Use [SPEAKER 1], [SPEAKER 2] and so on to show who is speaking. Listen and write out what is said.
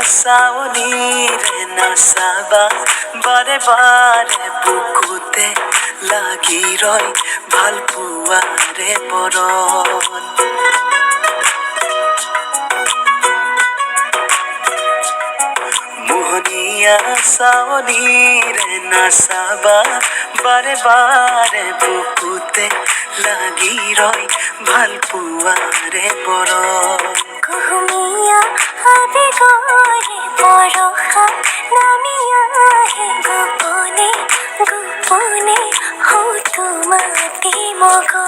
[SPEAKER 1] চাৱনিৰে নাচাবা বাৰে বাৰে বুকুতে লাগি ৰয় ভাল পোৱাৰে বৰণ মোহনীয়া চাৱনিৰে নাচাবা বাৰে বাৰে বুকুতে লাগি ৰয় ভাল পোৱাৰে বৰণ
[SPEAKER 2] কুহুমীয়া আবেগৰে বৰষা নামি আহে গোপনে গোপনে হওঁ তোমাতে মগন